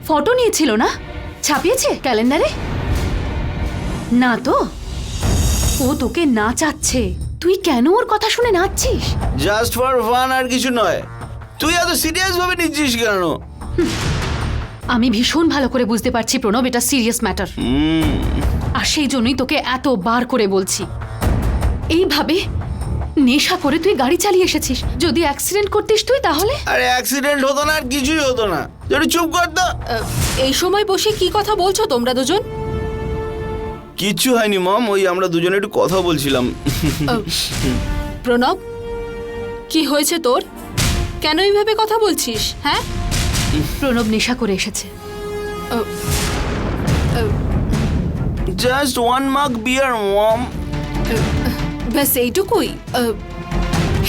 Photo নিয়েছিল না? ছাপিয়েছে ক্যালেন্ডারে? না তো, ও তোকে নাচাচ্ছে। তুই কেন ওর কথা শুনে নাচছিস? জাস্ট ফর ফান, আর কিছু নয়। তুই এত সিরিয়াস ভাবে নিচ্ছিস কেন? আমি ভীষণ ভালো করে বুঝতে পারছি প্রণব, এটা সিরিয়াস ম্যাটার। আর সেই জন্যই তোকে এতবার করে বলছি, এইভাবে নেশা করে তুই গাড়ি চালিয়ে এসেছিস। যদি অ্যাক্সিডেন্ট করতিস তুই তাহলে? আরে অ্যাক্সিডেন্ট হতো না, আর কিছুই হতো না। যদি চুপ কর তো। এই সময় বসে কি কথা বলছো তোমরা দুজন? কিচ্ছু হয়নি মম, ওই আমরা দুজনে একটু কথা বলছিলাম। প্রণব, কি হয়েছে তোর? কেন এইভাবে কথা বলছিস? হ্যাঁ, প্রণব নেশা করে এসেছে। জাস্ট ওয়ান মাগ বিয়ার মম। ব্যাস এইটুকুই?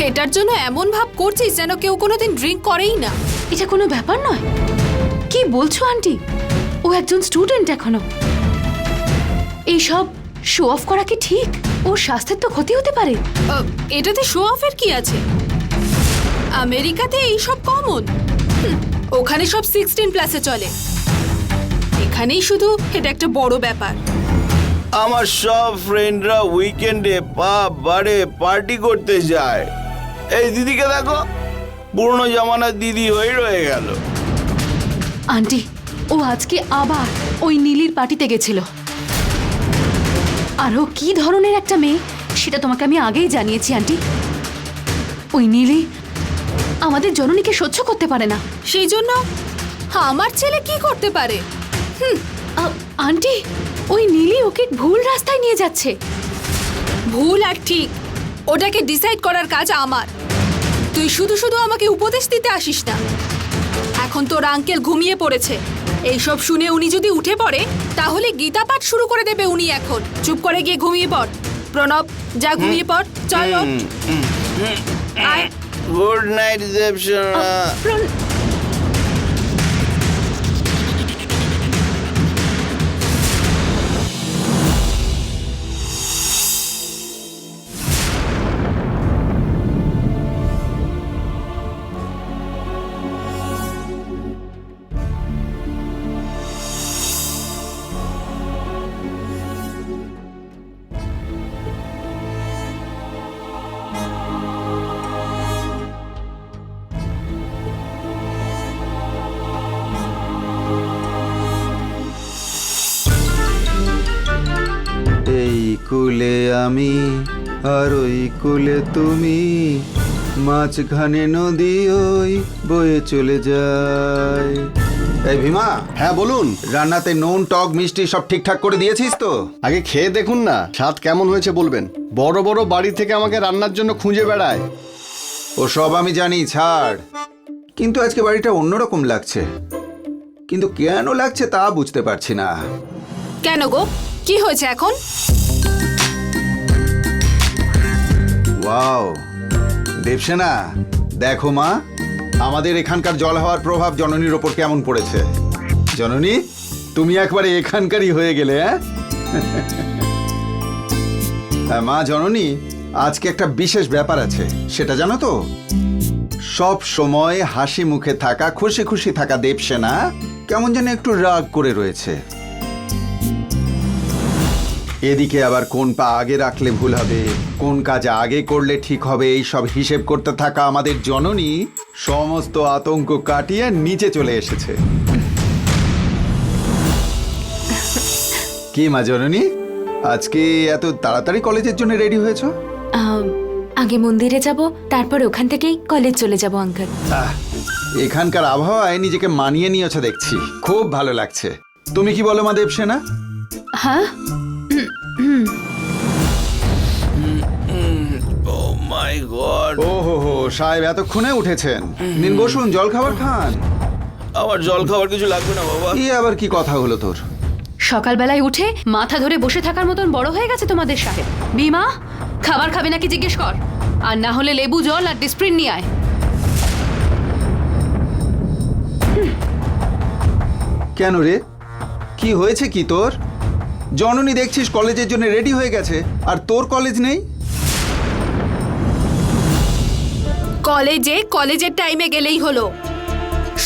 এটার জন্য এমন ভাব করছিস যেন কেউ কোনোদিন ড্রিঙ্ক করেই না। এটা কোনো ব্যাপার নয়। কি বলছো আন্টি? ও একজন স্টুডেন্ট এখনো। এইসব শো অফ করা কি ঠিক? ওর স্বাস্থ্যের তো ক্ষতি হতে পারে। এটাতে শো অফের কি আছে? আমেরিকাতে এইসব কমন। ওখানে সব 16+ চলে। এখানেই শুধু এটা একটা বড় ব্যাপার। আমার সব ফ্রেন্ডরা উইকেন্ডে পাব বারে পার্টি করতে যায়। এই দিদিকে দেখো, পুরনো জামানার দিদি হয়ে রয়ে গেল। আন্টি, ও আজকে আবার ওই নীলির পার্টিতে গেছিল। আর ও কি ধরনের একটা মেয়ে সেটা তোমাকে আমি আগেই জানিয়েছি আন্টি। ওই নীলি আমাদের জননীকে সহ্য করতে পারে না। সেই জন্য আমার ছেলে কি করতে পারে? আন্টি, ওই নীলি ওকে ভুল রাস্তায় নিয়ে যাচ্ছে। ভুল আর ঠিক ওটাকে ডিসাইড করার কাজ আমার। তুই শুধু শুধু আমাকে উপদেশ দিতে আসিস না। এখন তোর আঙ্কেল ঘুমিয়ে পড়েছে। এইসব শুনে উনি যদি উঠে পড়ে তাহলে গীতা পাঠ শুরু করে দেবে উনি। এখন চুপ করে গিয়ে ঘুমিয়ে পড়। প্রণব, যা ঘুমিয়ে পড়। চলো। আয়। Good night Devsena. এই কুলে আমি আর ওই কুলে তুমি, মাঝখানে নদী ওই বয়ে চলে যায়। এই ভীমা, হ্যাঁ বলুন। রান্নাতে নুন টক মিষ্টি সব ঠিকঠাক করে দিয়েছিস তো? আগে খেয়ে দেখুন না, স্বাদ কেমন হয়েছে বলবেন। বড় বড় বাড়ি থেকে আমাকে রান্নার জন্য খুঁজে বেড়ায়। ও সব আমি জানি, ছাড়। কিন্তু আজকে বাড়িটা অন্যরকম লাগছে। কিন্তু কেন লাগছে তা বুঝতে পারছি না। কেন গো, কি হয়েছে এখন? ওয়াও দেবসেনা, দেখো মা, আমাদের এখানকার জল হওয়ার প্রভাব জননীর ওপর কেমন পড়েছে। জননী, তুমি একবারে এখানকারই হয়ে গেলে। হ্যাঁ মা জননী, আজকে একটা বিশেষ ব্যাপার আছে, সেটা জানো তো? সব সময় হাসি মুখে থাকা, খুশি খুশি থাকা দেবসেনা কেমন যেন একটু রাগ করে রয়েছে। এদিকে আবার কোন পা আগে রাখলে ভুল হবে, কোন কাজ আগে করলে ঠিক হবে, এই সব হিসেব করতে থাকা আমাদের জননী সমস্ত আতঙ্ক কাটিয়ে নিচে চলে এসেছে। কি মা জননী, আজকে এত তাড়াতাড়ি কলেজের জন্য রেডি হয়েছো? আগে মন্দিরে যাব, তারপর ওখান থেকেই কলেজ চলে যাব আঙ্কেল। এখানকার আবহাওয়ায় নিজেকে মানিয়ে নিয়েছো দেখছি, খুব ভালো লাগছে। তুমি কি বলো মা দেবসেনা? হ্যাঁ, ও মাই গড। ও হো, সাহেব এতক্ষণে উঠেছেন। নিন বসুন, জল খাবার খান। আমার জল খাবার কিছু লাগবে না বাবা। এই আবার কি কথা হলো তোর? সকালবেলায় উঠে মাথা ধরে বসে থাকার মতন বড় হয়ে গেছে তোমাদের সাহেব। ভীমা, খাবার খাবে নাকি জিজ্ঞেস কর, আর না হলে লেবু জল আর ডিসপ্রিন নিয়ে আয়। কেন রে, কি হয়েছে কি তোর? জননী দেখছিস কলেজের জন্য রেডি হয়ে গেছে, আর তোর কলেজ নেই। কলেজের টাইমে গেলেই হলো।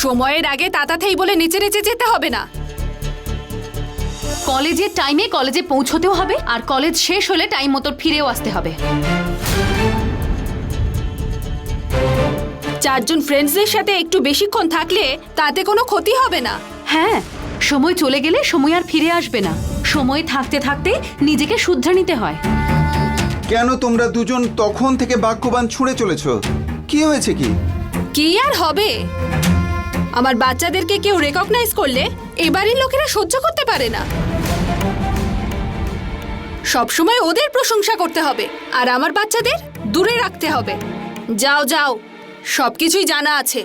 সময়ের আগে তাতাতেই বলে নেচে নেচে যেতে হবে না। কলেজের টাইমে কলেজে পৌঁছতেও হবে, আর কলেজ শেষ হলে টাইম মতো ফিরেও আসতে হবে। চারজন ফ্রেন্ডসদের সাথে একটু বেশিক্ষণ থাকলে তাতে কোনো ক্ষতি হবে না। হ্যাঁ, সময় চলে গেলে সময় আর ফিরে আসবে না। সময় থাকতে থাকতে নিজেকে শুধরে নিতে হয়। কেন তোমরা দুজন তখন থেকে বাক্যবান ছুঁড়ে চলেছ? কি হয়েছে কি? কি আর হবে, আমার বাচ্চাদেরকে কেউ রেকগনাইজ করলে এবারের লোকেরা সহ্য করতে পারে না। সবসময় ওদের প্রশংসা করতে হবে আর আমার বাচ্চাদের দূরে রাখতে হবে। যাও যাও, সবকিছুই জানা আছে।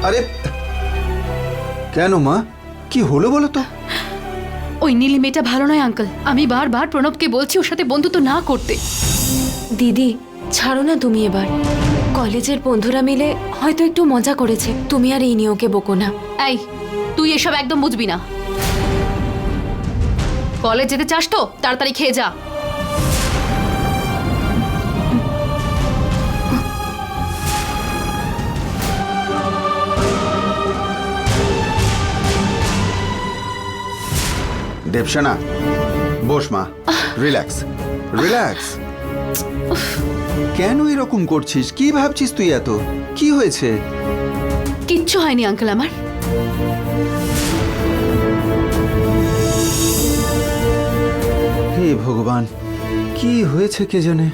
আরে কেন মা, কি হলো বলো তো? ওই নীলি মেয়েটা ভালো নয় আঙ্কেল। আমি বারবার প্রণবকে বলছি ওর সাথে বন্ধুত্ব না করতে। দিদি ছাড়ো না তুমি এবার। কলেজের বন্ধুরা মিলে হয়তো একটু মজা করেছে, তুমি আর এই নিয়ে ওকে বকো না। এই, তুই এসব একদম বুঝবি না। কলেজ যেতে চাস তো তাড়াতাড়ি খেয়ে যা। দেবসেনা, বস মা, রিল্যাক্স রিল্যাক্স। কেন এরকম করছিস? কি ভাবছিস তুই এত? কি হয়েছে? কিচ্ছু হয়নি আঙ্কেল আমার। হে ভগবান, কি হয়েছে কে জানে।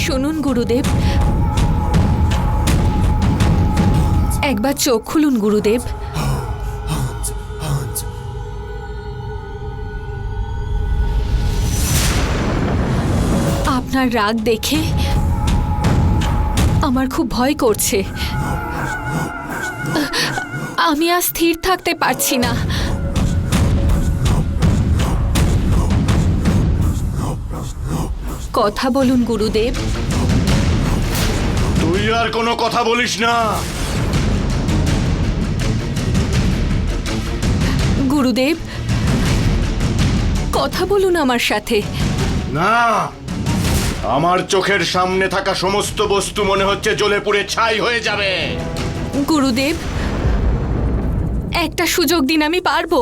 শুনুন গুরুদেব, একবার চোখ খুলুন গুরুদেব। আপনার রাগ দেখে আমার খুব ভয় করছে। আমি আর স্থির থাকতে পারছি না। কথা বলুন গুরুদেব। তুই আর কোনো কথা বলিস না। গুরুদেব, কথা বলুন আমার সাথে। না, আমার চোখের সামনে থাকা সমস্ত বস্তু মনে হচ্ছে জ্বলে পুড়ে ছাই হয়ে যাবে। গুরুদেব, একটা সুযোগ দিন, আমি পারবো।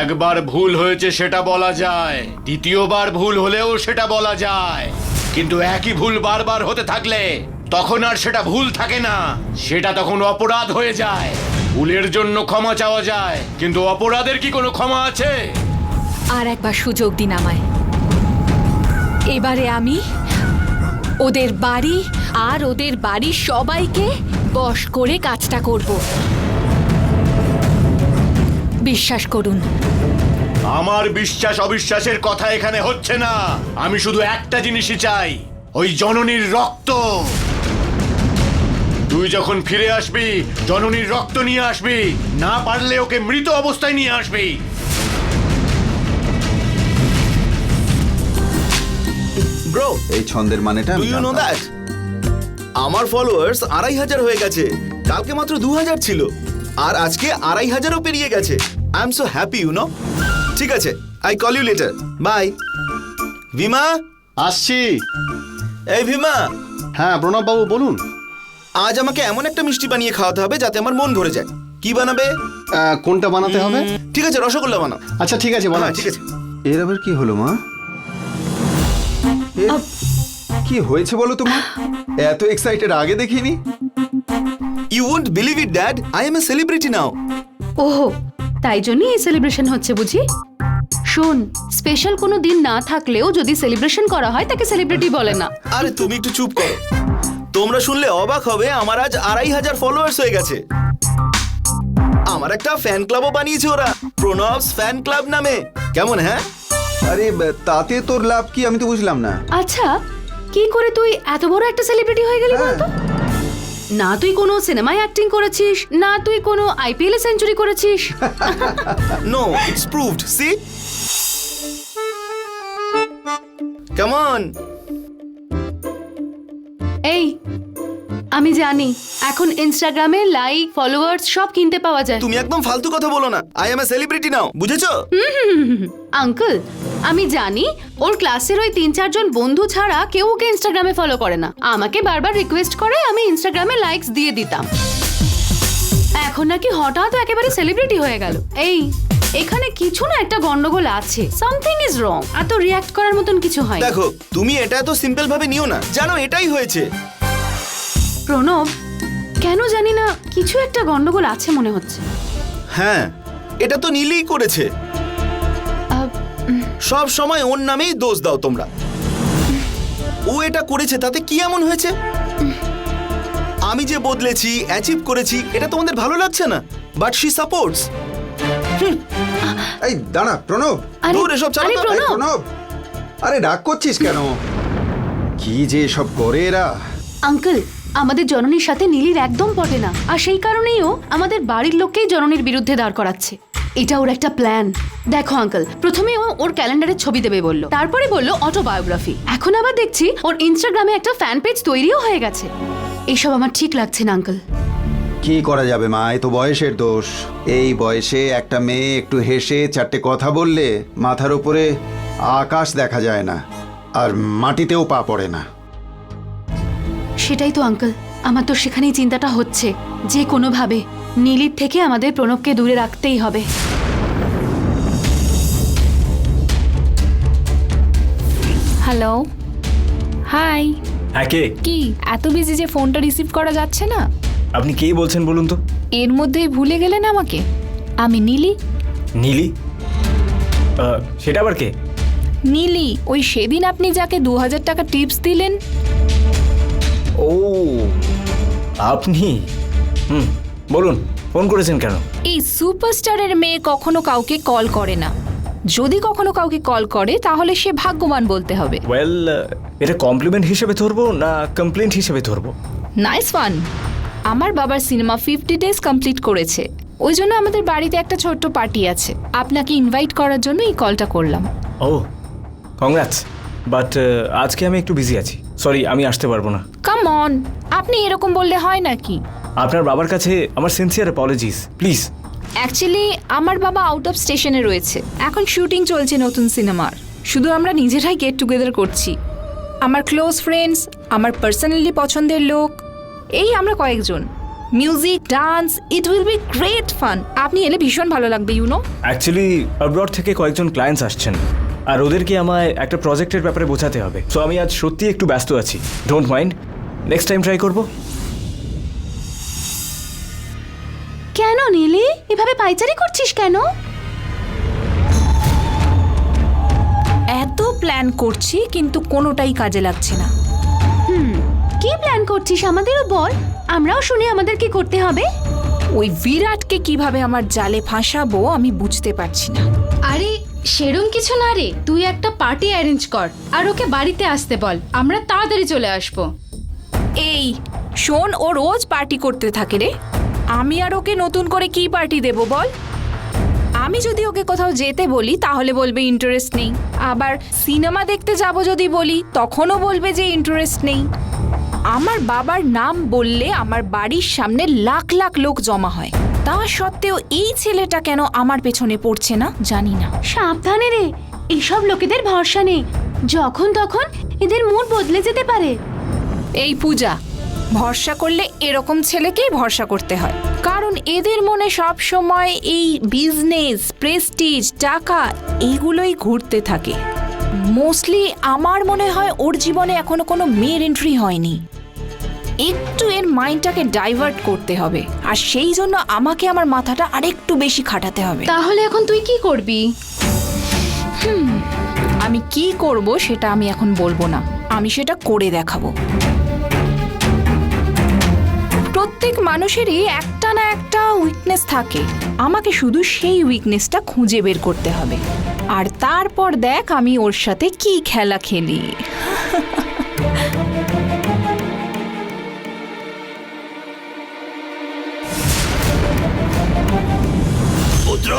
একবার ভুল হয়েছে সেটা বলা যায়, দ্বিতীয়বার ভুল হলেও সেটা বলা যায়, কিন্তু একই ভুল বারবার হতে থাকলে তখন আর সেটা ভুল থাকে না, সেটা তখন অপরাধ হয়ে যায়। ভুলের জন্য ক্ষমা চাওয়া যায়, কিন্তু অপরাধের কি কোনো ক্ষমা আছে? আর একবার সুযোগ দিন আমায়। এবারে আমি ওদের বাড়ি আর ওদের বাড়ির সবাইকে বশ করে কাজটা করব। বিশ্বাস করুন। আমার বিশ্বাস অবিশ্বাসের কথা এখানে হচ্ছে না। আমি শুধু একটা জিনিসই চাই, ওই জননীর রক্ত। তুই যখন ফিরে আসবি জননীর রক্ত নিয়ে আসবি, না পারলে ওকে মৃত অবস্থায় নিয়ে আসবি। ব্রো, এই ছন্দের মানেটা ডু আমি ইউ নো জানতাম। দ্যাট আমার ফলোয়ার্স 2500 হয়ে গেছে। কালকে মাত্র 2000 ছিল, আর আজকে 2500ও পেরিয়ে গেছে। I am so happy, you know. ঠিক আছে, I call you later, bye. Bhima, আসছি। এই ভীমা, হ্যাঁ প্রণব বাবু বলুন। আজ আমাকে এমন একটা মিষ্টি বানিয়ে খাওয়াতে হবে যাতে আমার মন ভরে যায়। কি বানাবে? কোনটা বানাতে হবে? ঠিক আছে, রসগোল্লা বানাও। আচ্ছা ঠিক আছে, হ্যাঁ, বানাচ্ছি। ঠিক আছে। এর আবার কি হলো মা? কি হয়েছে বলো তোমার? এত এক্সাইটেড আগে দেখিনি। You won't believe it dad, I am a celebrity now. ওহো, তাই জন্যই এই সেলিব্রেশন হচ্ছে বুঝি। শোন, স্পেশাল কোনো দিন না থাকলেও যদি সেলিব্রেশন করা হয় তাকে সেলিব্রিটি বলে না। আরে তুমি একটু চুপ করো। তোমরা শুনলে অবাক হবে, আমার আজ 2500 ফলোয়ার্স হয়ে গেছে। আমার একটা ফ্যান ক্লাবও বানিয়েছে ওরা, প্রণবস ফ্যান ক্লাব নামে। কেমন হ্যাঁ? আরে তাতে তোর লাভ কি আমি তো বুঝলাম না। আচ্ছা, কি করে তুই এত বড় একটা সেলিব্রিটি হয়ে গেলি হ্যাঁ। বলতো? না তুই কোনো সিনেমায় অ্যাক্টিং করেছিস, না তুই কোনো আইপিএল এ সেঞ্চুরি করেছিস। No, it's proved. See, come on. এই, আমি জানি এখন ইনস্টাগ্রামে লাইক ফলোয়ার্স সব কিনতে পাওয়া যায়। তুমি একদম ফালতু কথা বলো না। আই এম এ সেলিব্রিটি নাও, বুঝেছো? আঙ্কেল, আমি জানি ওর ক্লাসের ওই 3-4 জন বন্ধু ছাড়া কেউ ওকে ইনস্টাগ্রামে ফলো করে না। আমাকে বারবার রিকোয়েস্ট করে আমি ইনস্টাগ্রামে লাইকস দিয়ে দিতাম। এখন নাকি হঠাৎ একেবারে সেলিব্রিটি হয়ে গেল। এই, এখানে কিছু না একটা গন্ডগোল আছে। Something is wrong. এত রিয়াক্ট করার মতন কিছু হয়। দেখো, তুমি এটা এত সিম্পল ভাবে নিও না। জানো এটাই হয়েছে। প্রণব, কেন জানি না কিছু একটা গন্ডগোল আছে মনে হচ্ছে। হ্যাঁ, এটা তো নীলই করেছে। আহ, সব সময় ওর নামেই দোষ দাও তোমরা। ও এটা করেছে, তাতে কি এমন হয়েছে? আমি যে বদলেছি, অ্যাচিভ করেছি, এটা তোমাদের ভালো লাগছে না, বাট শি সাপোর্টস। এই দাঁড়া প্রণব। আরে, দূর এসব চালাতো। আরে এই প্রণব, প্রণব, আরে রাগ করছিস কেন? কি যে সব করে এরা। আঙ্কেল, আমাদের জননীর সাথে নীলির একদম পটে না, আর সেই কারণেই ও আমাদের বাড়ির লোককেই জননীর বিরুদ্ধে দাঁড় করাচ্ছে। এটা ওর একটা প্ল্যান। দেখো আঙ্কেল, প্রথমে ও ওর ক্যালেন্ডারে ছবি দেবে বললো, তারপরে বললো অটোবায়োগ্রাফি। এখন আবার দেখছি ওর ইনস্টাগ্রামে একটা ফ্যান পেজ তৈরিও হয়ে গেছে। এইসব আমার ঠিক লাগছে না আঙ্কেল। কি করা যাবে মা, এ তো বয়সের দোষ। এই বয়সে একটা মেয়ে একটু হেসে 4টে কথা বললে মাথার উপরে আকাশ দেখা যায় না, আর মাটিতেও পা পড়ে না। সেটাই তো আঙ্কেল, আমার তো সেখানেই চিন্তাটা হচ্ছে যে কোনোভাবে নীলির থেকে আমাদের প্রণবকে দূরে রাখতেই হবে। Hello, hi. হ্যাঁ, কে? কি এত বিজি যে ফোনটা রিসিভ করা যাচ্ছে না? আপনি কে বলছেন বলুন তো? এর মধ্যেই ভুলে গেলেন আমাকে? আমি নীলি। নীলি? সেটা আবার কে? নীলি, ওই সেদিন আপনি যাকে 2000 টাকা টিপস দিলেন। ও, আপনি? বলুন, ফোন করেছেন কেন? এই সুপারস্টারের মেয়ে কখনো কাউকে কল করে না। যদি কখনো কাউকে কল করে তাহলে সে ভাগ্যবান বলতে হবে। ওয়েল, এটা কমপ্লিমেন্ট হিসেবে ধরবো না কমপ্লেন্ট হিসেবে ধরবো? Nice fun. আমার বাবার সিনেমা 50 ডেজ কমপ্লিট করেছে, ওই জন্য আমাদের বাড়িতে একটা ছোট্ট পার্টি আছে। আপনাকে ইনভাইট করার জন্য এই কলটা করলাম। ও, কংগ্রাটস। বাট আজকে আমি একটু বিজি আছি, সরি, আমি আসতে পারবো না। কাম অন, আপনি এরকম বললে হয় নাকি? আপনার বাবার কাছে আমার সিনসিয়ার অ্যাপোলজিস, প্লিজ। অ্যাকচুয়ালি আমার বাবা আউট অফ স্টেশনে রয়েছে, এখন শুটিং চলছে নতুন সিনেমার। শুধু আমরা নিজেরাই গেট টুগেদার করছি। আমার ক্লোজ ফ্রেন্ডস, আমার পার্সোনালি পছন্দের লোক, এই আমরা কয়েকজন। Music, dance, it will be great fun. আপনি এলে ভীষণ ভালো লাগবে, ইউ নো। অ্যাকচুয়ালি অ্যাব্রড থেকে কয়েকজন ক্লায়েন্টস আসছেন, আর ওদেরকে আমায় একটা প্রজেক্টের ব্যাপারে বোঝাতে হবে। সো আমি আজ সত্যি একটু ব্যস্ত আছি। Don't mind, next time try করবো। কেন নীলি, এভাবে পাইচারি করছিস কেন? এত প্ল্যান করছি কিন্তু কোনোটাই কাজে লাগছে না। কি প্ল্যান করছিস আমাদেরও বল, আমরাও শুনি আমাদের কি করতে হবে। ওই বিরাটকে কিভাবে আমার জালে ফাঁসাবো আমি বুঝতে পারছি না। আরে সেরম কিছু না রে, তুই একটা পার্টি অ্যারেঞ্জ কর আর ওকে বাড়িতে আসতে বল, আমরা তাড়াতাড়ি চলে আসবো। এই শোন, ও রোজ পার্টি করতে থাকে রে। আমি আর ওকে নতুন করে কি পার্টি দেব বল? আমি যদি ওকে কোথাও যেতে বলি তাহলে বলবে ইন্টারেস্ট নেই, আবার সিনেমা দেখতে যাব যদি বলি তখনও বলবে যে ইন্টারেস্ট নেই। আমার বাবার নাম বললে আমার বাড়ির সামনে লাখ লাখ লোক জমা হয়, তা সত্ত্বেও এই ছেলেটা কেন আমার পেছনে পড়ছে না জানি না। সাবধানে রে, এইসব লোকেদের ভরসা নেই, যখন তখন এদের মুড বদলে যেতে পারে। এই পূজা, ভরসা করলে এরকম ছেলেকেই ভরসা করতে হয়, কারণ এদের মনে সব সময় এই বিজনেস, প্রেস্টিজ, টাকা এইগুলোই ঘুরতে থাকে। মোস্টলি আমার মনে হয় ওর জীবনে এখনো কোনো মেয়ের এন্ট্রি হয়নি। একটু এর মাইন্ডটাকে ডাইভার্ট করতে হবে, আর সেই জন্য আমাকে আমার মাথাটা আরেকটু বেশি খাটাতে হবে। তাহলে এখন তুই কি করবি? আমি কি করব সেটা আমি এখন বলবো না, আমি সেটা করে দেখাবো। প্রত্যেক মানুষেরই একটা না একটা উইকনেস থাকে, আমাকে শুধু সেই উইকনেসটা খুঁজে বের করতে হবে, আর তারপর দেখ আমি ওর সাথে কি খেলা খেলি। পুত্র,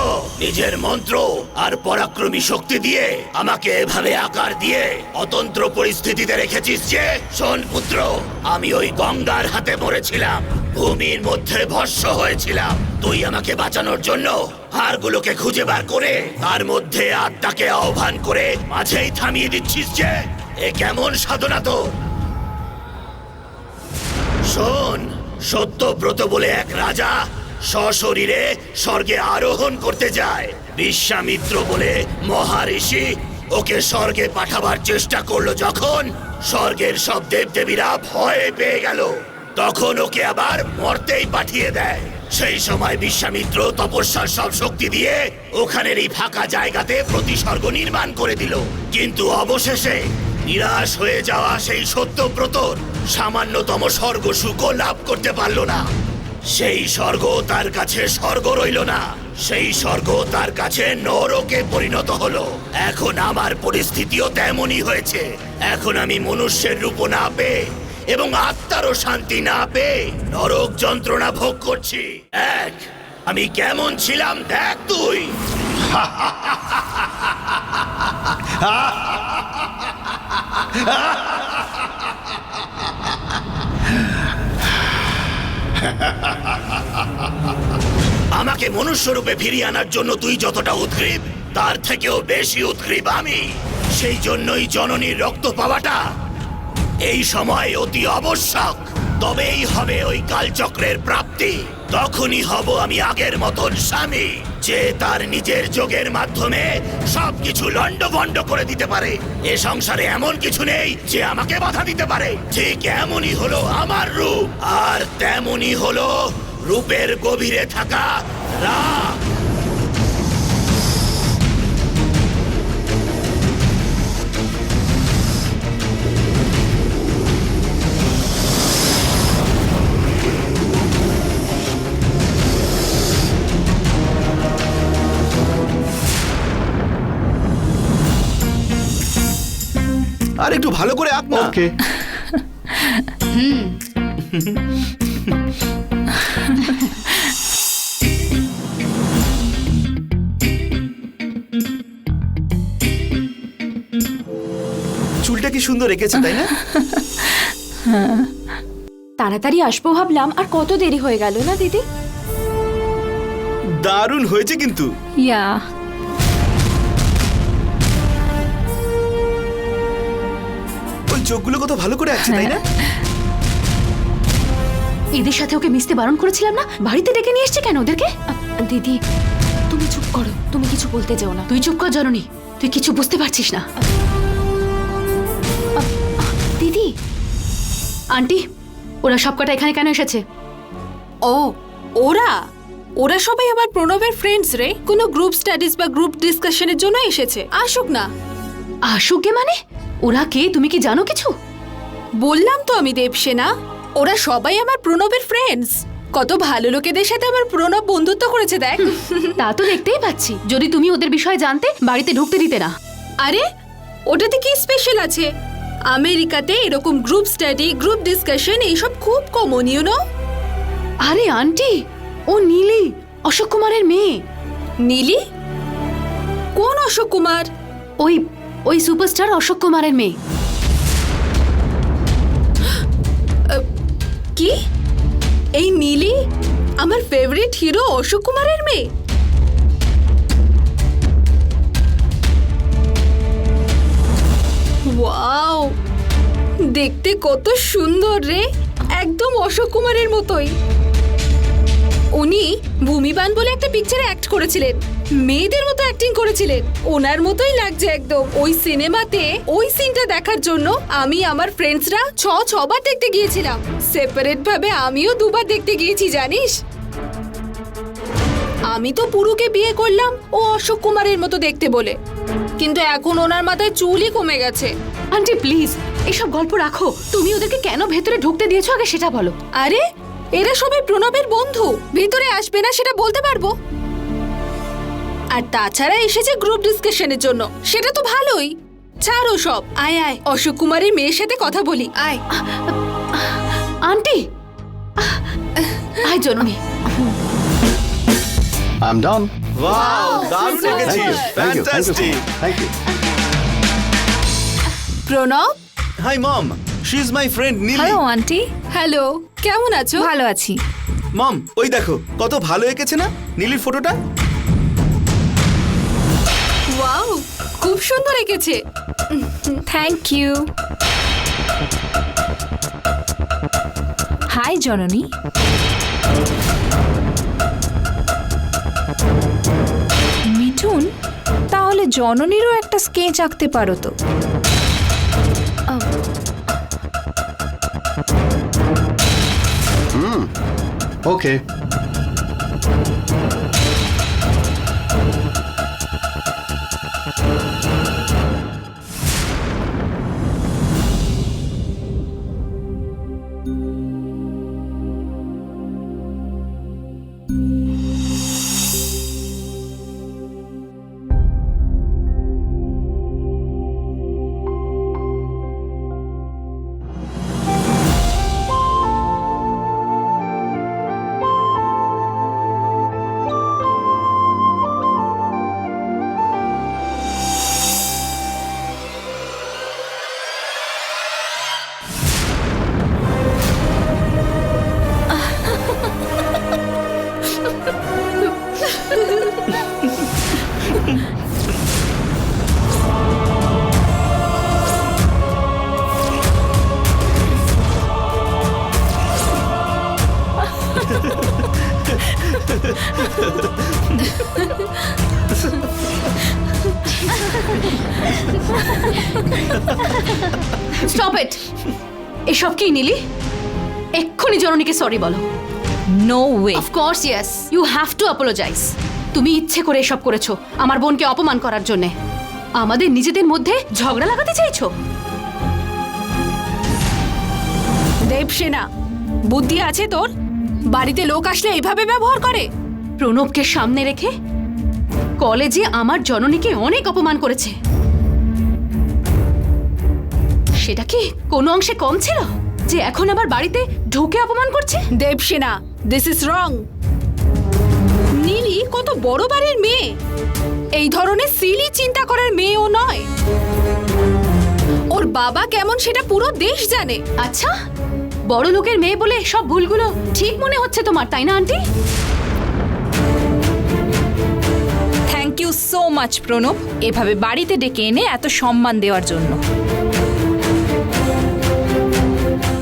নিজের মন্ত্র আর পরাক্রমী শক্তি দিয়ে আমাকে এভাবে আকার দিয়ে অতন্ত্র পরিস্থিতিতে রেখেছিস যে? শোন পুত্র, আমি ওই গঙ্গার হাতে মরেছিলাম, ভূমির মধ্যে ভস্ম হয়েছিলাম। তুই আমাকে বাঁচানোর জন্য হাড়গুলোকে খুঁজে বার করে তার মধ্যে আত্মাকে আহ্বান করে মাঝেই থামিয়ে দিচ্ছিস যে? এ কেমন সাধনা তোর? শোন, সত্যব্রত বলে এক রাজা সশরীরে স্বর্গে আরোহণ করতে যায়। বিশ্বামিত্র বলে মহারিষি ওকে স্বর্গে পাঠাবার চেষ্টা করলো। যখন স্বর্গের সব দেবদেবীরা ভয় পেয়ে গেল, তখন ওকে আবার মর্তেই পাঠিয়ে দেয়। সেই সময় বিশ্বামিত্র তপস্যার সব শক্তি দিয়ে ওখানের এই ফাঁকা জায়গাতে প্রতিস্বর্গ নির্মাণ করে দিল। কিন্তু অবশেষে নিরাশ হয়ে যাওয়া সেই সত্যব্রতর সামান্যতম স্বর্গ সুখ লাভ করতে পারল না। সেই স্বর্গ তার কাছে স্বর্গ রইল না, সেই স্বর্গ তার কাছে নরকে পরিণত হলো। এখন আমার পরিস্থিতিও তেমনই হয়েছে। এখন আমি মনুষ্যের রূপ না পেয়ে এবং আত্মারও শান্তি না পেয়ে নরক যন্ত্রণা ভোগ করছি। এক, আমি কেমন ছিলাম দেখ তুই। আমাকে মনুষ্য রূপে ফিরিয়ে আনার জন্য তুই যতটা উদ্গ্রীব, তার থেকেও বেশি উদ্গ্রীব আমি। সেই জন্যই জননীর রক্ত পাওয়াটা এই সময় অতি আবশ্যক। তবেই হবে ওই কালচক্রের প্রাপ্তি। তখনই হব আমি আগের মতন স্বামী, যে তার নিজের যোগের মাধ্যমে সবকিছু লন্ডভন্ড করে দিতে পারে। এ সংসারে এমন কিছু নেই যে আমাকে বাধা দিতে পারে। ঠিক এমনই হলো আমার রূপ, আর তেমনই হলো রূপের গভীরে থাকা রাগ। আর একটু ভালো করে আঁক না। ওকে, চুলটা কি সুন্দর রেখেছে, তাই না? তাড়াতাড়ি আসবো ভাবলাম, আর কত দেরি হয়ে গেল না দিদি? দারুণ হয়েছে কিন্তু। ইয়া, ওই চোখগুলো কত ভালো করে আছে, তাই না? এদের সাথে ওকে মিশতে বারণ করেছিলাম না? বাড়িতে ডেকে নিয়ে এসছে কেন ওদেরকে? দিদি তুমি চুপ করো, তুমি কিছু বলতে যাও না। তুই চুপ কর জননী, তুই কিছু বুঝতে পারছিস না। দিদি, আন্টি, ওরা সবকটা এখানে কেন এসেছে? ও, ওরা ওরা সবাই আবার প্রণবের ফ্রেন্ডস রে। কোনো গ্রুপ স্টাডিজ বা গ্রুপ ডিসকাশনের জন্য এসেছে। আসুক না। আসুক গে মানে? ওরা কে, তুমি কি জানো কিছু? বললাম তো আমি দেবসেনা, ওরা সবাই আমার প্রণবের ফ্রেন্ডস। কত ভালো লোকেদের সাথে আমার প্রণব বন্ধুত্ব করেছে দেখ। তা তো দেখতেই পাচ্ছি। যদি তুমি ওদের বিষয়ে জানতে, বাড়িতে ঢুকতে দিতে না। আরে ওটাতে কি স্পেশাল আছে? আমেরিকাতে এরকম গ্রুপ স্টাডি, গ্রুপ ডিসকাশন এইসব খুব কমন, ইউ নো। আরে আন্টি, ও নীলি, অশোক কুমারের মেয়ে। নীলি? কোন অশোক কুমার? ওই ওই সুপারস্টার অশোক কুমারের মেয়ে। কি? এই নীলি আমার ফেভারিট হিরো অশোক কুমারের মেয়ে? ওয়াও, দেখতে কত সুন্দর রে, একদম অশোক কুমারের মতোই। উনি ভূমিবান বলে একটা পিকচারে অ্যাক্ট করেছিলেন, মেয়েদের মতো অ্যাক্টিং করেছিলেন। ওনার মতোই লাগছে একদম। ওই সিনেমাতে ওই সিনটা দেখার জন্য আমি আমার ফ্রেন্ডসরা ছবার দেখতে গিয়েছিলাম। সেপারেট ভাবে আমিও 2বার দেখতে গিয়েছি, জানিস। আমি তো পুরুকে বিয়ে করলাম ও অশোক কুমারের মতো দেখতে বলে, কিন্তু এখন ওনার মাথায় চুলই কমে গেছে। আন্টি প্লিজ এসব গল্প রাখো, তুমি ওদেরকে কেন ভেতরে ঢুকতে দিয়েছো আগে সেটা বলো। আরে এরা সবাই প্রণবের বন্ধু, ভিতরে আসবে না সেটা বলতে পারবো। আর তাছাড়া এসেছে গ্রুপ ডিসকাশনের জন্য, সেটা তো ভালোই। ছাড়ো সব, আয় আয় অশোক কুমারের মেয়ের সাথে কথা বলি, আয়। আন্টি আয় জননী। I'm done. ওয়াও, দারুণ লেগেছে, fantastic. Thank you. Pranab, hi mom, she is my friend Nili. Hello aunty, hello, কেমন আছো? ভালো আছি। মম, ওই দেখো কত ভালো এঁকেছে না নীলির ফটোটা। ওয়াও, খুব সুন্দর এঁকেছে। Thank you. হাই জননী। মিঠুন, তাহলে জননীরও একটা স্কেচ আঁকতে পারো তো। Okay. Stop it. এসব কি নীলি? এক্ষুনি জননীকে সরি বলো। No way. Of course yes, you have to apologise. তুমি ইচ্ছে করে এসব করেছো আমার বোনকে অপমান করার জন্য। আমাদের নিজেদের মধ্যে ঝগড়া লাগাতে চাইছো। দেবসেনা, বুদ্ধি আছে তোর? বাড়িতে লোক আসলে এইভাবে ব্যবহার করে? প্রণবকে সামনে রেখে কলেজে আমার জননীকে অনেক অপমান করেছে। সেটা কি কোনো অংশে কম ছিল যে এখন আবার বাড়িতে ঢুকে অপমান করছে? Devsena, this is wrong. Neeli কত বড় বাড়ির মেয়ে, এই ধরনের সিলি চিন্তা করার মেয়েও নয়। ওর বাবা কেমন সেটা পুরো দেশ জানে। আচ্ছা, বড় লোকের মেয়ে বলে সব ভুলগুলো ঠিক মনে হচ্ছে তোমার, তাই না aunty? Thank you so much Pranab, এভাবে বাড়িতে ডেকে এনে এত সম্মান দেওয়ার জন্য।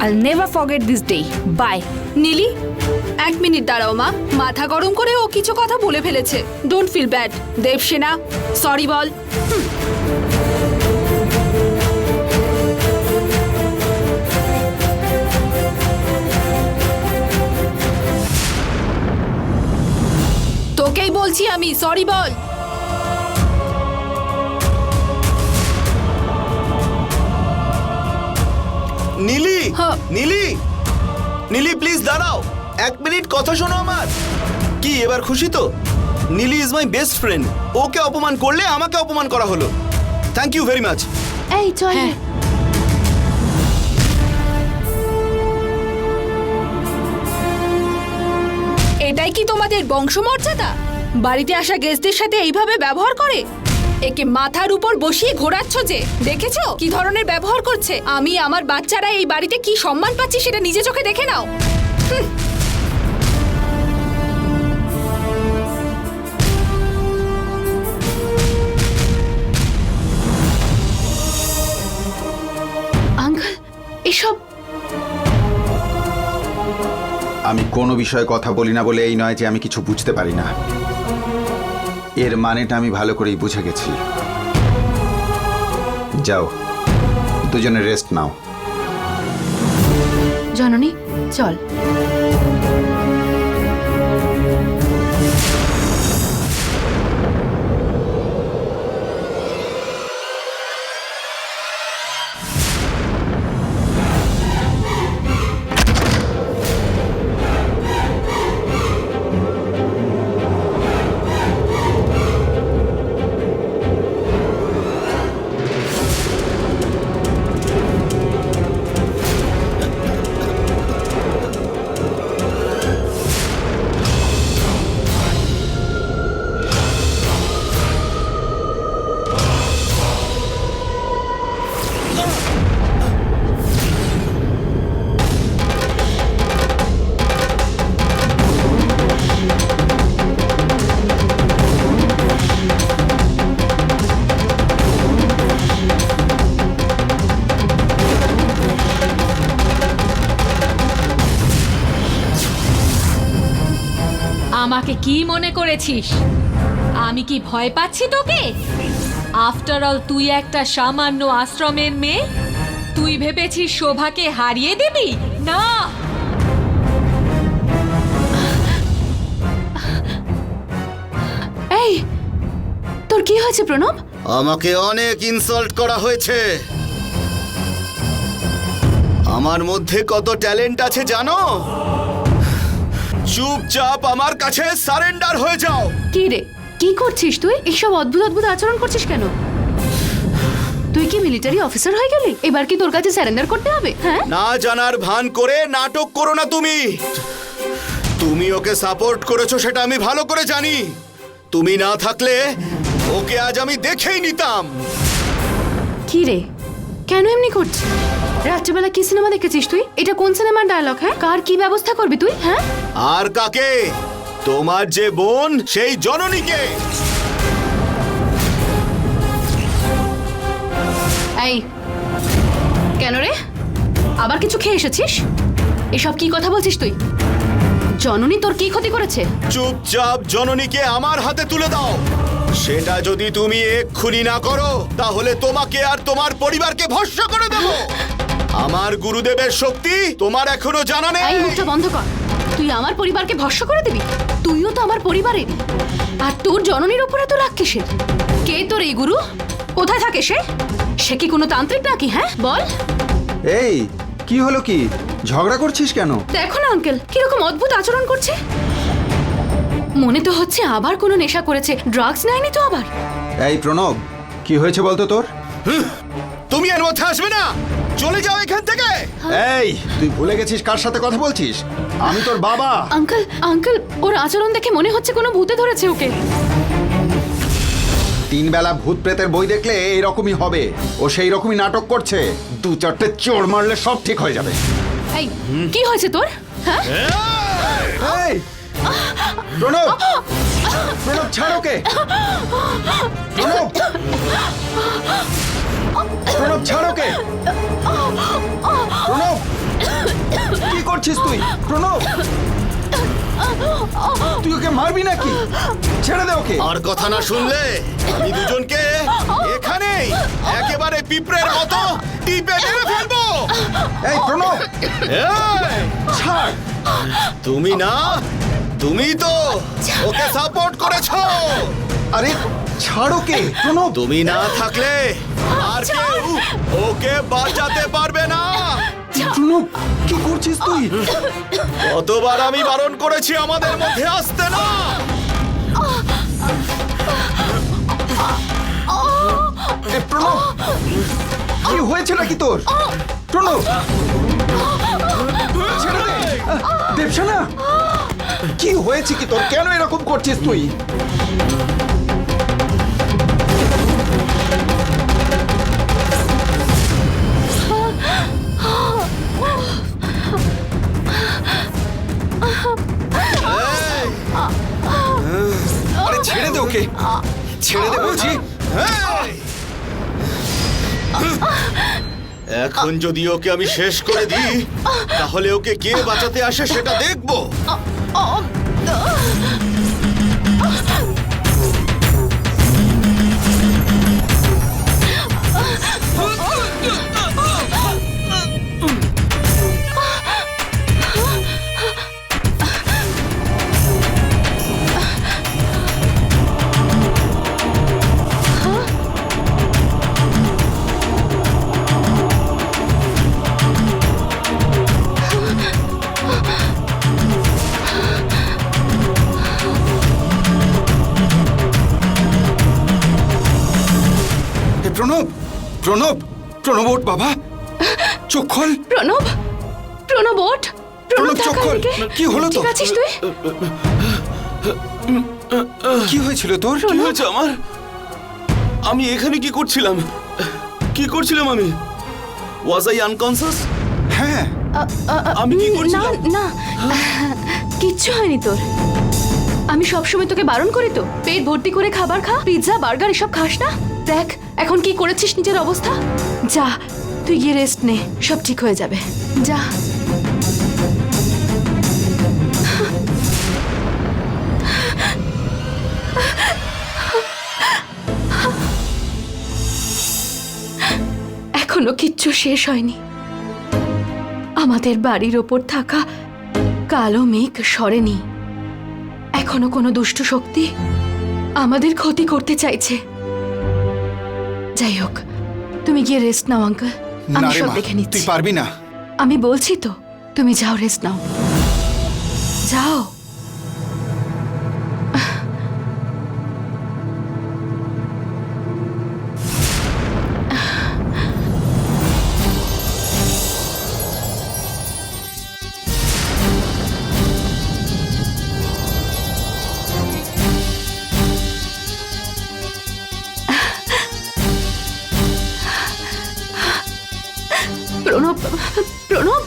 I'll never forget this day. Bye. Neeli, এক মিনিট দাঁড়াও মা, মাথা গরম করে ও কিছু কথা বলে ফেলেছে। Don't feel bad. Debsena, sorry বল। তোকেই বলছি আমি, সরি বল। নীলি, হ্যাঁ। নীলি, নীলি প্লিজ দাঁড়াও, এক মিনিট কথা শোনো আমার। কি এবার খুশি তো? Neeli is my best friend, ওকে অপমান করলে আমাকে অপমান করা হলো। Thank you very much. এই চল। এটাই কি তোমাদের বংশমর্যাদা? বাড়িতে আসা গেস্টদের সাথে এইভাবে ব্যবহার করে? একে মাথার উপর বসিয়ে ঘোরাচ্ছ যে, দেখেছো কি ধরনের ব্যবহার করছে? আমি আমার বাচ্চারা এই বাড়িতে কি সম্মান পাচ্ছি সেটা নিজে চোখে দেখে নাও। আঙ্কেল, এসব আমি কোনো বিষয়ে কথা বলি না বলে এই নয় যে আমি কিছু বুঝতে পারি না। এর মানেটা আমি ভালো করেই বুঝে গেছি। যাও, দুজনে রেস্ট নাও। জননী চল। কি মনে করেছিস আমি কি ভয় পাচ্ছি তোকে? আফটার অল তুই একটা সামান্য আশ্রমের মেয়ে। তুই ভেবেছিস শোভাকে হারিয়ে দিবি? না, এই তোর কি হয়েছে প্রণব? আমাকে অনেক ইনসাল্ট করা হয়েছে। আমার মধ্যে কত ট্যালেন্ট আছে জানো? চুপচাপ আমার কাছে সারেন্ডার হয়ে যাও। কি রে, কি করছিস তুই? এইসব অদ্ভুত অদ্ভুত আচরণ করছিস কেন? তুই কি মিলিটারি অফিসার হয়ে গেলি? এবার কি তোর কাছে স্যারেন্ডার করতে হবে? হ্যাঁ, না জানার ভান করে নাটক করো না তুমি। তুমি ওকে সাপোর্ট করেছো সেটা আমি ভালো করে জানি। তুমি না থাকলে ওকে আজ আমি দেখেই নিতাম। কি রে, কেন এমনি করছিস? রাত্রিবেলা কি সিনেমা দেখেছিস তুই? এটা কোন সিনেমার ডায়লগ? হ্যাঁ, কার কি ব্যবস্থা করবি তুই? হ্যাঁ, আর কাকে? তোমার যে বোন সেই জননীকে। এই কেন রে, আবার কিছু খেয়ে এসেছিস? এসব কি কথা বলছিস তুই? জননী তোর কি ক্ষতি করেছে? চুপচাপ জননীকে আমার হাতে তুলে দাও। সেটা যদি তুমি এক্ষুনি না করো তাহলে তোমাকে আর তোমার পরিবারকে ভস্ম করে দেব। আমার গুরুদেবের শক্তি তোমার এখনো জানা নেই। এই মুখটা বন্ধ কর। তুই আমার পরিবারকে ভস্ম করে দিবি? তুইও তো আমার পরিবারের। আর তোর জননীর উপরে তো রাগ কিসের? কে তোর এই গুরু? কোথায় থাকে সে? সে কি কোনো তান্ত্রিক নাকি? হ্যাঁ বল। এই কি হলো, কি ঝগড়া করছিস কেন? দেখো না আঙ্কেল, কিরকম অদ্ভুত আচরণ করছে। মনে তো হচ্ছে আবার কোনো নেশা করেছে। ড্রাগস নেয়নি তো আবার? এই প্রণব, কি হয়েছে বলতো তোর? তুমি এর মধ্যে আসবে না। চলে যাও এখান থেকে। এই তুই ভুলে গেছিস কার সাথে কথা বলছিস? আমি তোর বাবা। আঙ্কেল আঙ্কেল, ওর আচরণ দেখে মনে হচ্ছে কোনো ভূতে ধরেছে ওকে। 3 বেলা ভূত প্রেতের বই দেখলে এইরকমই হবে। ও সেই রকমই নাটক করছে। 2-4টে চোর মারলে সব ঠিক হয়ে যাবে। এই কি হয়েছে তোর? হ্যাঁ, এই প্রণব, প্রণব ছাড় ওকে। প্রণব, প্রণব ছাড় ওকে। প্রণব, কি করছিস তুই? প্রণব, তুই ওকে মারবি নাকি? ছেড়ে দে ওকে। আর কথা না শুনলে আমি দুজনকে এখানেই একেবারে পিঁপড়ের মতো টিপে মেরে ফেলবো। এই প্রণব, এই, ছাড়। তুমি না, তুমি তো ওকে সাপোর্ট করেছো। আরে ছাড় ওকে প্রণব। তুমি না থাকলে আর কেউ ওকে বাঁচাতে পারবে না। প্রণব, কি করছিস তুই? কতবার আমি বারণ করেছি আমাদের মধ্যে আসতে না। এ, প্রণব, কি হয়েছে নাকি তোর? প্রণব, ছেড়ে দে। দেবসেনা, কি হয়েছে কি তোর? কেন এরকম করছিস তুই? আরে ছেড়ে দে ওকে, ছেড়ে দে বলছি। এই! এখন যদি ওকে আমি শেষ করে দিই তাহলে ওকে কে বাঁচাতে আসে সেটা দেখবো। প্রণব, প্রণব, প্রণব ওঠ বাবা, চোখ খোল। প্রণব, প্রণব ওঠ। প্রণব চোখ খোল। কি হলো তো? ঠিক আছিস তুই? কি হয়েছিল তোর? কি হয়েছে আমার? আমি এখানে কি করছিলাম? কি করছিলাম আমি? Was I unconscious? হ্যাঁ, আমি কি না করছিলাম? না, কিচ্ছু হয়নি তোর। আমি সবসময় তোকে বারণ করি তো, পেট ভর্তি করে খাবার খা, পিৎজা বার্গার এসব খাস না। দেখ এখন কি করেছিস নিজের অবস্থা। যা তুই গিয়ে রেস্ট নে, সব ঠিক হয়ে যাবে। যা। এখনো কিচ্ছু শেষ হয়নি। আমাদের বাড়ির ওপর থাকা কালো মেঘ সরেনি। এখনো কোনো দুষ্ট শক্তি আমাদের ক্ষতি করতে চাইছে। যাই হোক, তুমি গিয়ে রেস্ট নাও আঙ্কেল, আমি না রে সব মা, দেখে তুই নিচ্ছি। পারবি না। আমি বলছি তো, তুমি যাও, রেস্ট নাও, যাও। প্রণব, প্রণব,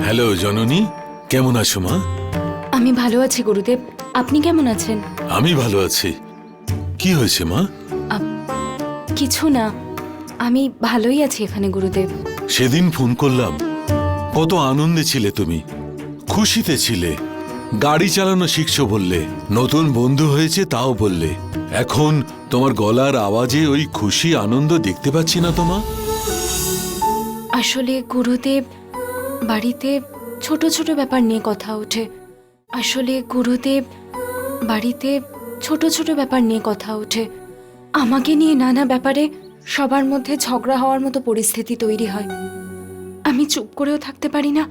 হ্যালো জননী, কেমন আছো মা? আমি ভালো আছি গুরুদেব, আপনি কেমন আছেন? আমি ভালো আছি। কি হয়েছে মা? কিছু না, আমি ভালোই আছি এখানে গুরুদেব। সেদিন ফোন করলাম, কত আনন্দে ছিলে তুমি, খুশিতে ছিলে, গাড়ি চালানো শিখছো বললে, নতুন বন্ধু হয়েছে তাও বললে। এখন তোমার গলার আওয়াজে ওই খুশি আনন্দ দেখতে পাচ্ছি না তো মা। আসলে গুরুদেব, বাড়িতে ছোট ছোট ব্যাপার নিয়ে কথা ওঠে। আসলে গুরুদেব, বাড়িতে ছোট ছোট ব্যাপার নিয়ে কথা ওঠে। আমাকে নিয়ে নানা ব্যাপারে সবার মধ্যে ঝগড়া হওয়ার মতো পরিস্থিতি তৈরি হয়। আমি চুপ করেও থাকতে পারি না,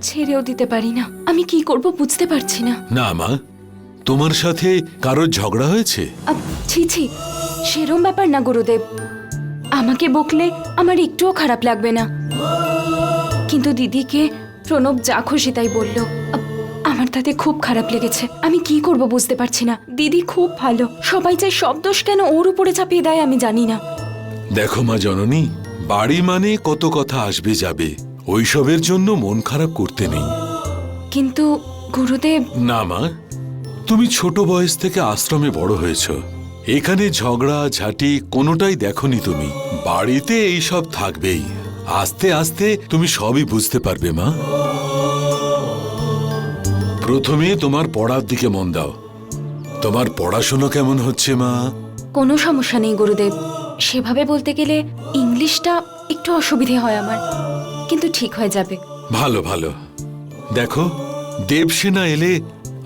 ছেড়েও দিতে পারি না। আমি কি করব বুঝতে পারছি না। না মা, তোমার সাথে কারোর ঝগড়া হয়েছে? ছি ছি, সেরম ব্যাপার না গুরুদেব। আমাকে বকলে আমার একটুও খারাপ লাগবে না, কিন্তু দিদিকে প্রণব যা খুশি তাই বলল, আমার তাতে খুব খারাপ লেগেছে। আমি কি করব বুঝতে পারছি না। দিদি খুব ভালো, সবাই চাই সব দোষ কেন ওর উপরে চাপিয়ে দেয় আমি জানি না। দেখো মা জননী, বাড়ি মানে কত কথা আসবে যাবে, ওইসবের জন্য মন খারাপ করতে নেই। কিন্তু গুরুদেব, না মা, তুমি ছোট বয়স থেকে আশ্রমে বড় হয়েছ, এখানে ঝগড়া ঝাঁটি কোনোটাই দেখনি তুমি। বাড়িতে এইসব থাকবেই, আস্তে আস্তে তুমি সবই বুঝতে পারবে মা। প্রথমে তোমার পড়ার দিকে মন দাও। তোমার পড়াশোনা কেমন হচ্ছে মা? কোনো সমস্যা নেই গুরুদেব। সেভাবে বলতে গেলে ইংলিশটা একটু অসুবিধে হয় আমার, কিন্তু ঠিক হয়ে যাবে। ভালো ভালো। দেখো, দেবসেনা এলে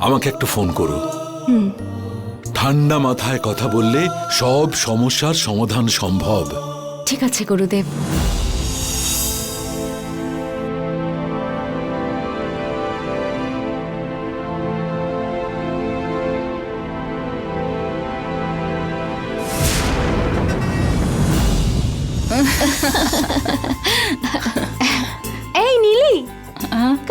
আমাকে একটা ফোন করো। ঠান্ডা মাথায় কথা বললে সব সমস্যার সমাধান সম্ভব। ঠিক আছে গুরুদেব। এই নীলি,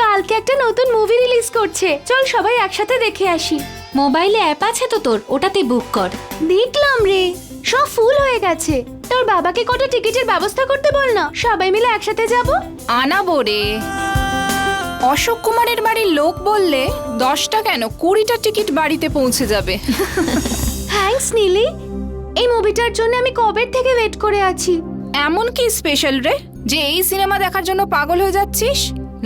কালকে একটা নতুন মুভি রিলিজ করছে, চল সবাই একসাথে দেখে আসি। মোবাইলে অ্যাপ আছে তো তোর, ওটাতে বুক কর। দেখলাম রে, সব ফুল হয়ে গেছে। তোর বাবাকে কত টিকিটের ব্যবস্থা করতে বল না, সবাই মিলে একসাথে যাব। আনাবো রে। অশোক কুমারের বাড়ির লোক বললে 10টা কেন 20টা টিকিট বাড়িতে পৌঁছে যাবে। থ্যাঙ্কস নীলি, এই মুভিটার জন্য আমি কবের থেকে ওয়েট করে আছি। এমন কি স্পেশাল রে যে এই সিনেমা দেখার জন্য পাগল হয়ে যাচ্ছিস?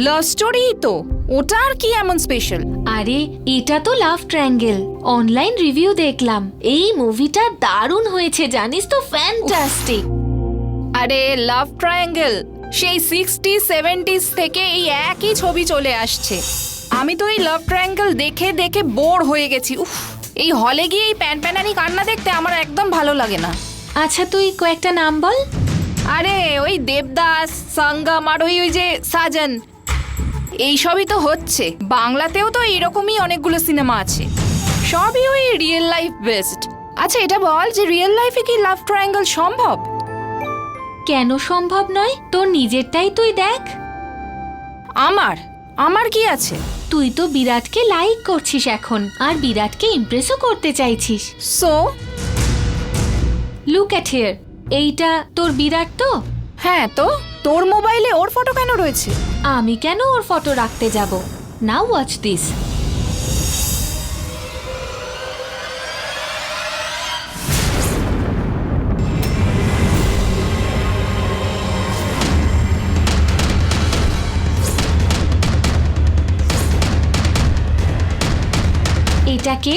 লাভ স্টোরি তো, ওটা আর কি এমন স্পেশাল? আরে এটা তো লাভ ট্রায়াঙ্গেল। অনলাইন রিভিউ দেখলাম, এই মুভিটা দারুণ হয়েছে জানিস তো, ফ্যান্টাস্টিক। আরে লাভ ট্রায়াঙ্গেল সেই 60s 70s থেকে এই একই ছবি চলে আসছে। আমি তো এই লাভ ট্রায়াঙ্গেল দেখে দেখে বোর হয়ে গেছি। উফ, এই হলে গিয়ে এই প্যানপ্যানানি কান্না দেখতে আমার একদম ভালো লাগে না। আচ্ছা তুই কয়েকটা নাম বল। আরে ওই দেবদাস, সঙ্গম আর ওই যে সাজন, এইসবই তো হচ্ছে। বাংলাতেও তো এরকমই অনেকগুলো সিনেমা আছে, সবই ওই রিয়েল লাইফ বেসড। আচ্ছা এটা বল যে রিয়েল লাইফে কি লাভ ট্রায়াঙ্গেল সম্ভব? কেন সম্ভব নয়, তোর নিজেরটাই তুই দেখ। আমার কি আছে? তুই তো বিরাটকে লাইক করছিস এখন, আর বিরাটকে ইমপ্রেসও করতে চাইছিস। সো লুক এট হিয়ার, এইটা তোর বিরাট তো? হ্যাঁ, তো তোর মোবাইলে ওর ফটো কেন রয়েছে? আমি কেন ওর ফটো রাখতে যাব? নাও ওয়াচ দিস। এটাকে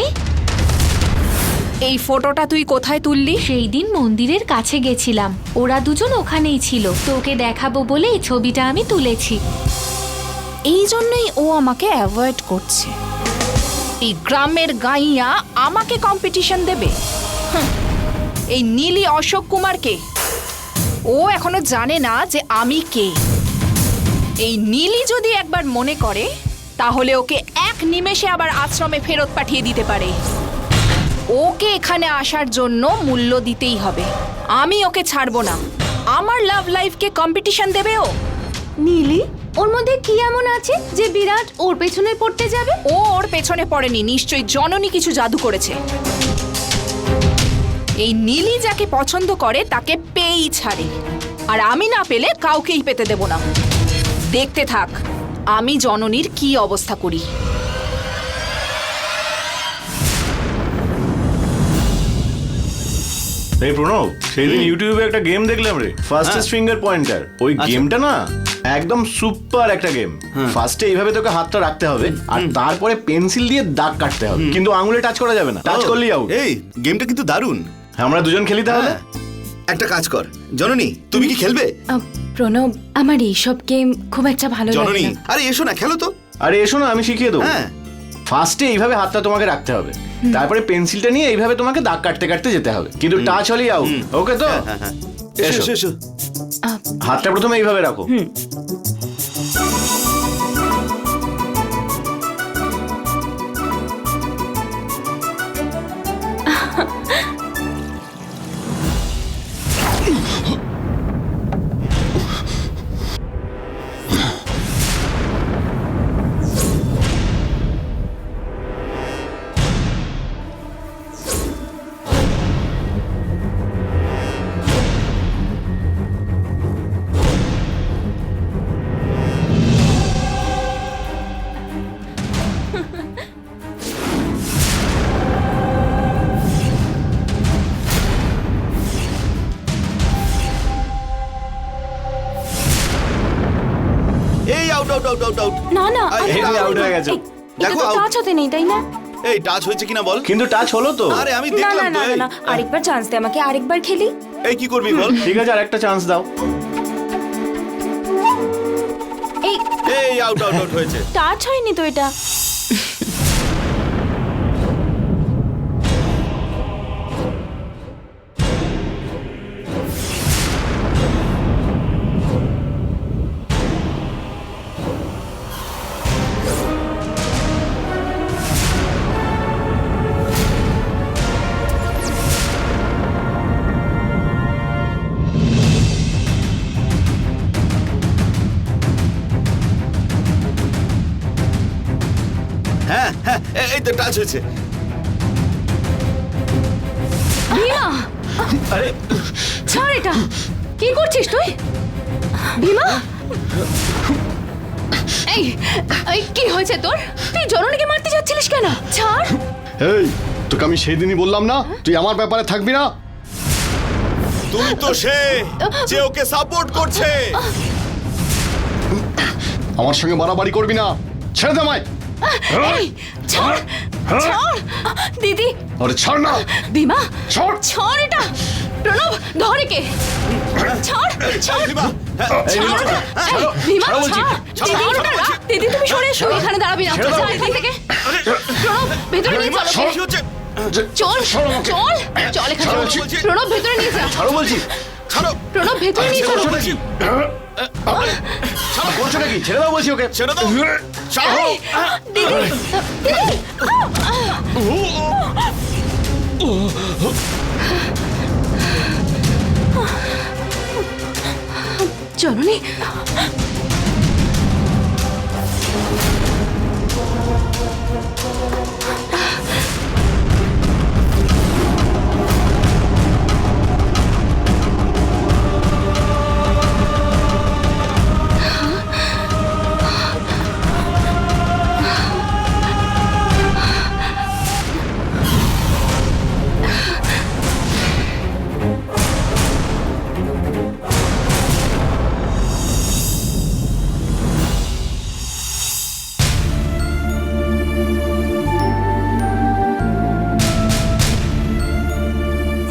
এই ফটোটা তুই কোথায় তুললি? সেই দিন মন্দিরের কাছে গেছিলাম, ওরা দুজন ওখানেই ছিল, তোকে দেখাবো বলে এই ছবিটা আমি তুলেছি। এই জন্যই ও আমাকে অ্যাভয়েড করছে। এই গ্রামের গাইয়া আমাকে কম্পিটিশন দেবে? হুঁ, এই নীলি অশোক কুমারকে ও এখনো জানে না যে আমি কে। এই নীলি যদি একবার মনে করে তাহলে ওকে এক নিমেষে আবার আশ্রমে ফেরত পাঠিয়ে দিতে পারে। ওকে এখানে আসার জন্য মূল্য দিতেই হবে। আমি ওকে ছাড়বো না। আমার লাভ লাইফকে কম্পিটিশন দেবে ও? নীলি, ওর মধ্যে কি এমন আছে যে বিরাট ওর পেছনে পড়তে যাবে? ও ওর পেছনে পড়েনি, নিশ্চয়ই জননী কিছু জাদু করেছে। এই নীলি যাকে পছন্দ করে তাকে পেয়েই ছাড়ে, আর আমি না পেলে কাউকেই পেতে দেব না। দেখতে থাক আমি জননীর কি অবস্থা করি। এই প্রণব, সেদিন ইউটিউবে একটা গেম দেখলাম রে, ফাস্টেস্ট ফিঙ্গার পয়েন্টার। ওই গেমটা না একদম সুপার একটা গেম। ফার্স্টে এইভাবে তোকে হাতটা রাখতে হবে আর তারপরে পেন্সিল দিয়ে দাগ কাটতে হবে, কিন্তু আঙুলে টাচ করা যাবে না। টাচ করলেই আউট। এই গেমটা কিন্তু দারুণ। আমরা দুজন খেলি তাহলে? হ্যাঁ। একটা কাজ কর জননী, তুমি কি খেলবে? প্রণব, আমার এইসব গেম খুব একটা ভালো লাগে জননী, না। আরে এসো না, খেলো তো। আরে এসো না, আমি শিখিয়ে দেবো। হ্যাঁ। ফার্স্টে এইভাবে হাতটা তোমাকে রাখতে হবে, তারপরে পেন্সিলটা নিয়ে এইভাবে তোমাকে দাগ কাটতে কাটতে যেতে হবে, কিন্তু টাচ হলেই আউট। ওকে তো? এসো এসো এসো। হাতটা প্রথমে এইভাবে রাখো। এই out out out out out. না না, এই, আরে, out হয়ে গেছে। এটা দেখো তো out। টাচ হতে নেই, তাই না? এই টাচ হয়েছে কিনা বল। কিন্তু টাচ হলো তো। আরে আমি না না দেখলাম তো। না না, এই, না, আরেকবার চান্স দে আমাকে, আরেকবার খেলি। এই কি করবি বল। ঠিক আছে, আর একটা চান্স দাও। এই এই আউট আউট আউট হয়েছে। টাচ হয়নি তো এটা। হ্যাঁ হ্যাঁ, এই তো টাচ হয়েছে। ভীমা, আরে ছাড় এটা। কি করছিস তুই? ভীমা, এই এই কি হয়েছে তোর? তুই জননীকে মারতে যাচ্ছিলিস কেন? ছাড়। এই, তোকে আমি সেই দিনই বললাম না তুই আমার ব্যাপারে থাকবি না। তুমি তো সে যে ওকে সাপোর্ট করছে। আমার সঙ্গে বাড়াবাড়ি করবি না, ছেড়ে দে আমায়। এই ছাড়, ছাড় দিদি। আরে ছাড় না। ভীমা, ছাড়। ছাড় এটা। প্রণব, ধর একে। ছাড়, ছাড়। ভীমা, হ্যাঁ, এই, ছাড়। ছাড়ো। এই, ভীমা, ছাড়ো বলছি। ছাড়। দিদি, দিদি তুমি সরে এসো, এখানে দাঁড়াবি না। ছেড়ে দাও। ছাড় এখান থেকে। প্রণব, ভেতরে নিয়ে ভীমা, চলো। কি হচ্ছে? চল, চল, চল এখানে। ছাড়ো বলছি। প্রণব ভেতরে নিয়ে যা। ছাড়ো বলছি। ছাড়ো। প্রণব ভেতরে নিয়ে চলো। করছো নাকি? করছো নাকি? ছেড়ে দাও বলছি ওকে। ছেড়ে দাও। ছাড়ো। এই, দিদি, দিদি। জননী,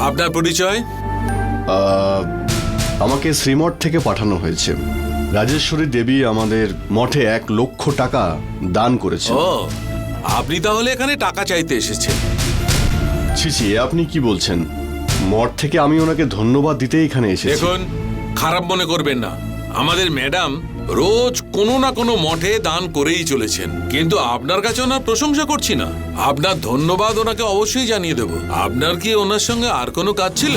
আপনার পরিচয়? আমাকে শ্রীমঠ থেকে পাঠানো হয়েছে। রাজেশ্বরী দেবী আমাদের মঠে 1,00,000 টাকা দান করেছে। ও, আপনি তাহলে এখানে টাকা চাইতে এসেছেন? ছি, আপনি কি বলছেন? মঠ থেকে আমি ওনাকে ধন্যবাদ দিতে এখানে এসেছি। দেখুন, খারাপ মনে করবেন না, আমাদের ম্যাডাম রোজ কোনো না কোনো মঠে দান করেই চলেছেন, কিন্তু আপনার কাছে ওনার প্রশংসা করছি না। আপনার ধন্যবাদ ওনাকে অবশ্যই জানিয়ে দেব। আপনার কি ওনার সঙ্গে আর কোনো কাজ ছিল?